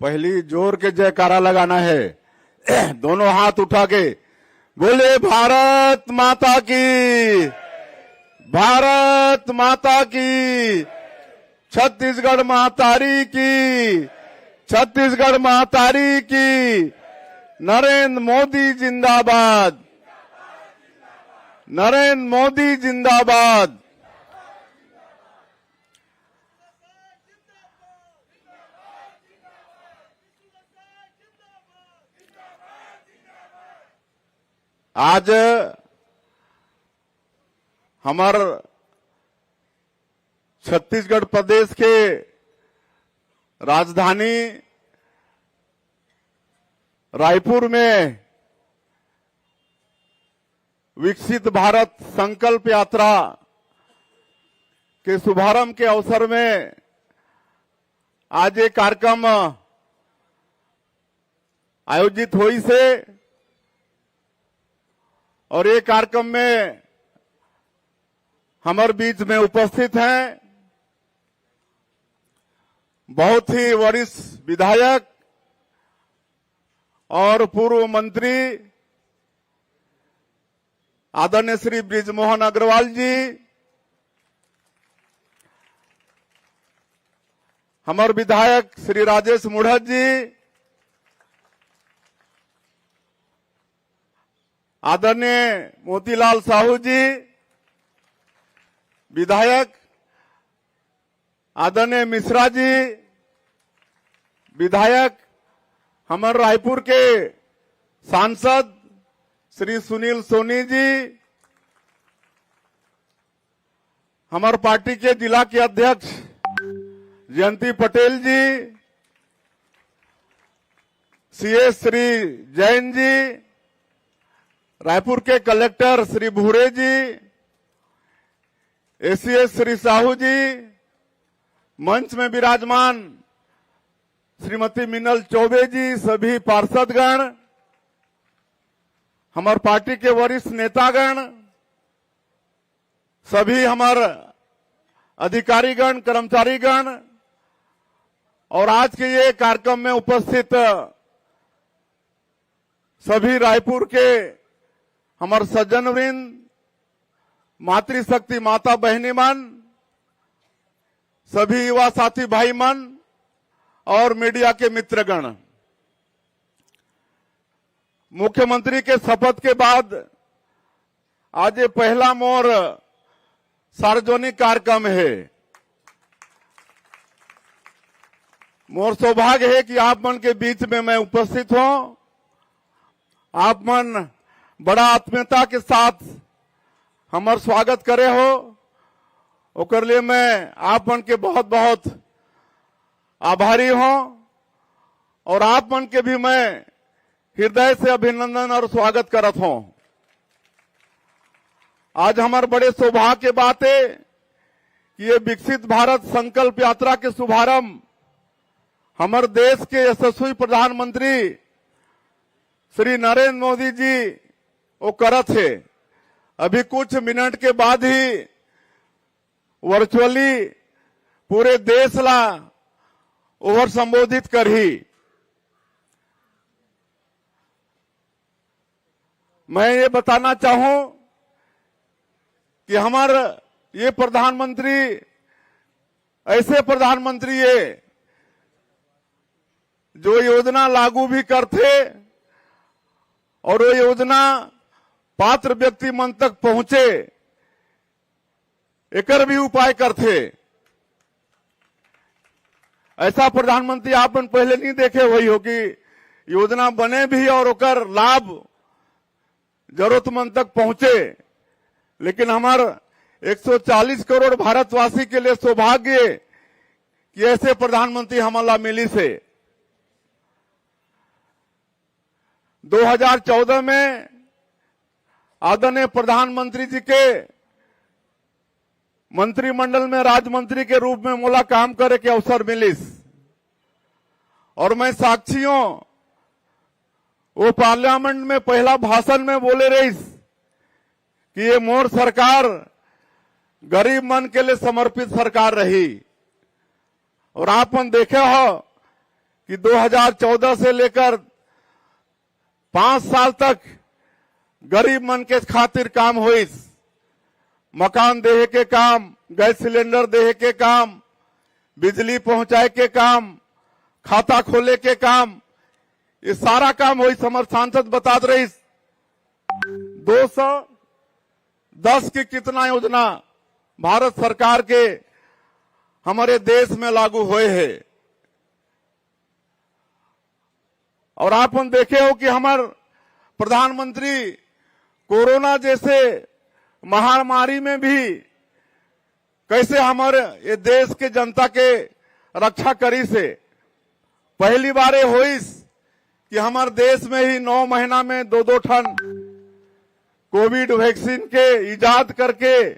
पहली जोर के जयकारा लगाना है। दोनों हाथ उठा के बोले भारत माता की, भारत माता की, छत्तीसगढ़ महातारी की, छत्तीसगढ़ महातारी की, नरेंद्र मोदी जिंदाबाद, नरेंद्र मोदी जिंदाबाद। आज हमार छत्तीसगढ़ प्रदेश के राजधानी रायपुर में विकसित भारत संकल्प यात्रा के शुभारंभ के अवसर में आज एक कार्यक्रम आयोजित हुई से और ये कार्यक्रम में हमारे बीच में उपस्थित हैं बहुत ही वरिष्ठ विधायक और पूर्व मंत्री आदरणीय श्री बृजमोहन अग्रवाल जी, हमारे विधायक श्री राजेश मुढ़त जी, आदरणीय मोतीलाल साहू जी, विधायक आदरणीय मिश्रा जी, विधायक हमारे रायपुर के सांसद श्री सुनील सोनी जी, हमारे पार्टी के जिला के अध्यक्ष जयंती पटेल जी, सीएस श्री जैन जी, रायपुर के कलेक्टर श्री भूरे जी, एसीएस श्री साहू जी, मंच में विराजमान श्रीमती मिनल चौबे जी, सभी पार्षदगण, हमारे पार्टी के वरिष्ठ नेतागण, सभी हमारे अधिकारीगण, कर्मचारीगण और आज के ये कार्यक्रम में उपस्थित सभी रायपुर के हमारे सज्जन वृंद, मातृशक्ति माता बहनी मन, सभी युवा साथी भाई मन और मीडिया के मित्रगण, मुख्यमंत्री के शपथ के बाद आज ये पहला मोर सार्वजनिक कार्यक्रम है। मोर सौभाग्य है कि आप मन के बीच में मैं उपस्थित हूं। आप मन बड़ा आत्मीयता के साथ हमार स्वागत करे हो, ओकर लिए मैं आप मन के बहुत बहुत आभारी हूं और आप मन के भी मैं हृदय से अभिनंदन और स्वागत करत हूं। आज हमारे बड़े सौभाग्य की बात है कि ये विकसित भारत संकल्प यात्रा के शुभारंभ हमारे देश के यशस्वी प्रधानमंत्री श्री नरेंद्र मोदी जी वो करत है। अभी कुछ मिनट के बाद ही वर्चुअली पूरे देश ला ओवर संबोधित करही। मैं ये बताना चाहूं कि हमारे ये प्रधानमंत्री ऐसे प्रधानमंत्री है जो योजना लागू भी करते और वो योजना पात्र व्यक्ति मन तक पहुंचे एकर भी उपाय करते। ऐसा प्रधानमंत्री आपन पहले नहीं देखे वही हो कि योजना बने भी और ओकर लाभ जरूरतमंद तक पहुंचे। लेकिन हमारे 140 करोड़ भारतवासी के लिए सौभाग्य कि ऐसे प्रधानमंत्री हमारा मिली से। 2014 में आदरणीय प्रधानमंत्री जी के मंत्रिमंडल में राज्य मंत्री के रूप में मोला काम करे के अवसर मिलिस और मैं साक्षियों वो पार्लियामेंट में पहला भाषण में बोले रहीस कि ये मोर सरकार गरीब मन के लिए समर्पित सरकार रही। और आप मन देखे हो कि 2014 से लेकर 5 साल तक गरीब मन के खातिर काम हुई। मकान देहे के काम, गैस सिलेंडर देहे के काम, बिजली पहुंचाए के काम, खाता खोले के काम, ये सारा काम हुई। हमारे सांसद बता रही 210 की कितना योजना भारत सरकार के हमारे देश में लागू हुए हैं। और आप हम देखे हो कि हमारे प्रधानमंत्री कोरोना जैसे महामारी में भी कैसे हमारे ये देश के जनता के रक्षा करी से। पहली बार हुई कि हमारे देश में ही 9 महीना में 2-2 टन कोविड वैक्सीन के इजाद करके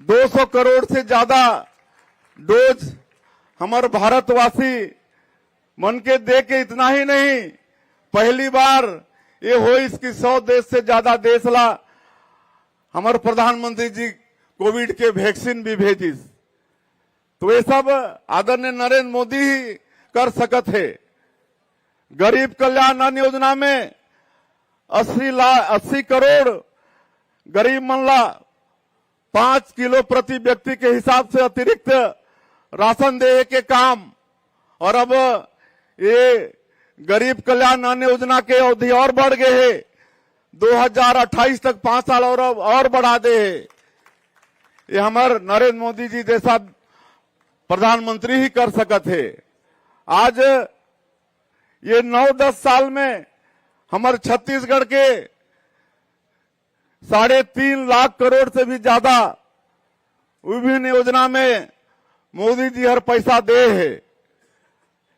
200 करोड़ से ज्यादा डोज हमारे भारतवासी मन के दे के, इतना ही नहीं, पहली बार ये हो इसकी 100 देश से ज्यादा देश ला हमारे प्रधानमंत्री जी कोविड के वैक्सीन भी भेजिस। तो ये सब आदरणीय नरेंद्र मोदी ही कर सकत है। गरीब कल्याण अन्न योजना में 80 करोड़ गरीब मन ला 5 किलो प्रति व्यक्ति के हिसाब से अतिरिक्त राशन देने के काम। और अब ये गरीब कल्याण अन्न योजना के अवधि और बढ़ गए है, 2028 तक 5 साल और बढ़ा दे है। ये हमारे नरेंद्र मोदी जी जैसा प्रधानमंत्री ही कर सकत है। आज ये 9-10 साल में हमारे छत्तीसगढ़ के 3.5 लाख करोड़ से भी ज्यादा विभिन्न योजना में मोदी जी हर पैसा दे है।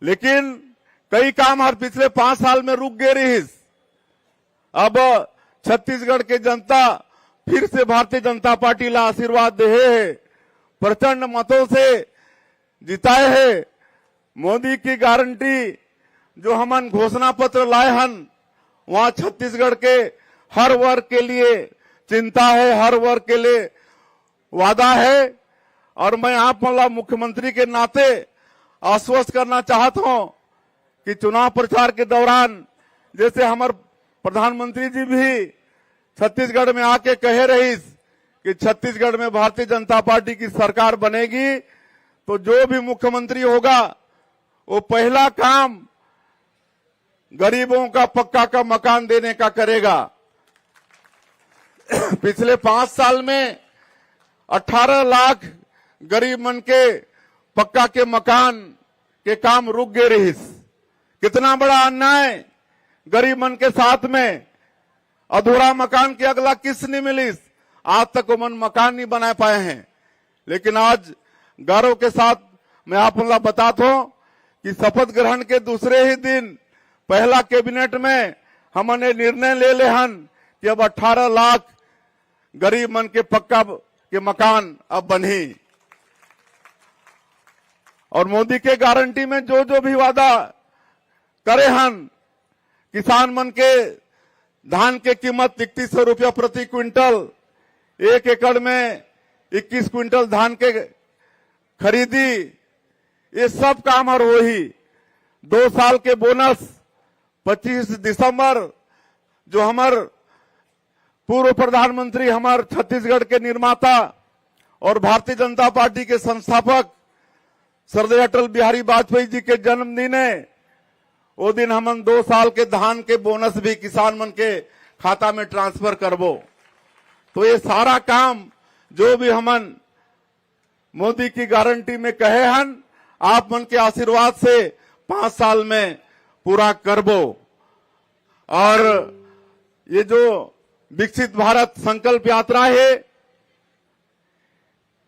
लेकिन कई काम हर पिछले 5 साल में रुक गए रही। अब छत्तीसगढ़ के जनता फिर से भारतीय जनता पार्टी ला आशीर्वाद दे है, प्रचंड मतों से जिताए है। मोदी की गारंटी जो हमन घोषणा पत्र लाए हन, वहां छत्तीसगढ़ के हर वर्ग के लिए चिंता है, हर वर्ग के लिए वादा है। और मैं आप वाला मुख्यमंत्री के नाते आश्वस्त करना चाहता हूं कि चुनाव प्रचार के दौरान जैसे हमारे प्रधानमंत्री जी भी छत्तीसगढ़ में आके कहे रही कि छत्तीसगढ़ में भारतीय जनता पार्टी की सरकार बनेगी, तो जो भी मुख्यमंत्री होगा वो पहला काम गरीबों का पक्का का मकान देने का करेगा। पिछले 5 साल में 18 लाख गरीब मन के पक्का के मकान के काम रुक गए रही। कितना बड़ा अन्याय गरीब मन के साथ में। अधूरा मकान की अगला किस्त नहीं मिली, आज तक वो मन मकान नहीं बना पाए हैं। लेकिन आज गौरव के साथ मैं आप लोग बताता हूं कि शपथ ग्रहण के दूसरे ही दिन पहला कैबिनेट में हमने निर्णय ले ले हन कि अब 18 लाख गरीब मन के पक्का के मकान अब बनी। और मोदी के गारंटी में जो जो भी वादा करे हन, किसान मन के धान के कीमत 3100 रुपया प्रति क्विंटल, 1 एकड़ में 21 क्विंटल धान के खरीदी, ये सब काम और वही 2 साल के बोनस 25 दिसंबर जो हमारे पूर्व प्रधानमंत्री, हमारे छत्तीसगढ़ के निर्माता और भारतीय जनता पार्टी के संस्थापक श्रद्धेय अटल बिहारी वाजपेयी जी के जन्मदिन है, वो दिन हमन 2 साल के धान के बोनस भी किसान मन के खाता में ट्रांसफर करबो। तो ये सारा काम जो भी हमन मोदी की गारंटी में कहे हन, आप मन के आशीर्वाद से 5 साल में पूरा करबो। और ये जो विकसित भारत संकल्प यात्रा है,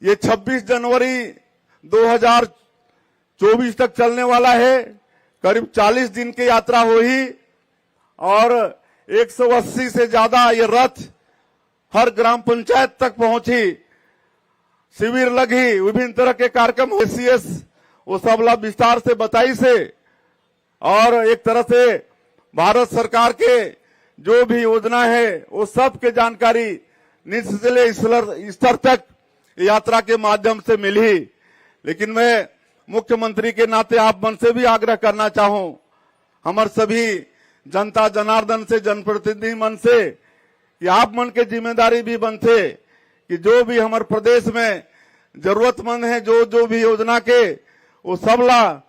ये 26 जनवरी 2024 तक चलने वाला है। करीब 40 दिन की यात्रा हुई और 180 से ज्यादा ये रथ हर ग्राम पंचायत तक पहुंची, शिविर लगी, विभिन्न तरह के कार्यक्रम सीएस वो सब ला विस्तार से बताई से। और एक तरह से भारत सरकार के जो भी योजना है वो सब के जानकारी निचले स्तर तक यात्रा के माध्यम से मिली। लेकिन मैं मुख्यमंत्री के नाते आप मन से भी आग्रह करना चाहूं, हमार सभी जनता जनार्दन से, जनप्रतिनिधि मन से, कि आप मन के जिम्मेदारी भी बनते कि जो भी हमारे प्रदेश में जरूरतमंद है, जो भी योजना के, वो सबला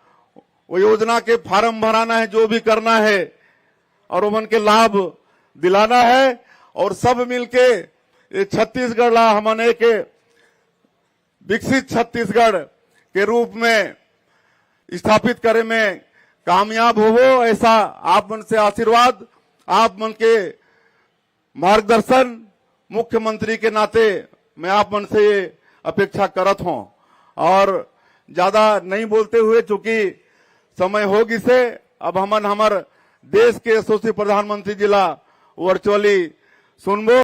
वो योजना के फार्म भराना है, जो भी करना है और उमन के लाभ दिलाना है। और सब मिलके ये छत्तीसगढ़ ला हमन एक विकसित छत्तीसगढ़ के रूप में स्थापित करे में कामयाब हो, ऐसा आप मन से आशीर्वाद, आप मन के मार्गदर्शन मुख्यमंत्री के नाते मैं आप मन से ये अपेक्षा करत हूं। और ज्यादा नहीं बोलते हुए, चूंकि समय होगी से, अब हमन हमार देश के यशस्वी प्रधानमंत्री जी ला वर्चुअली सुनबो।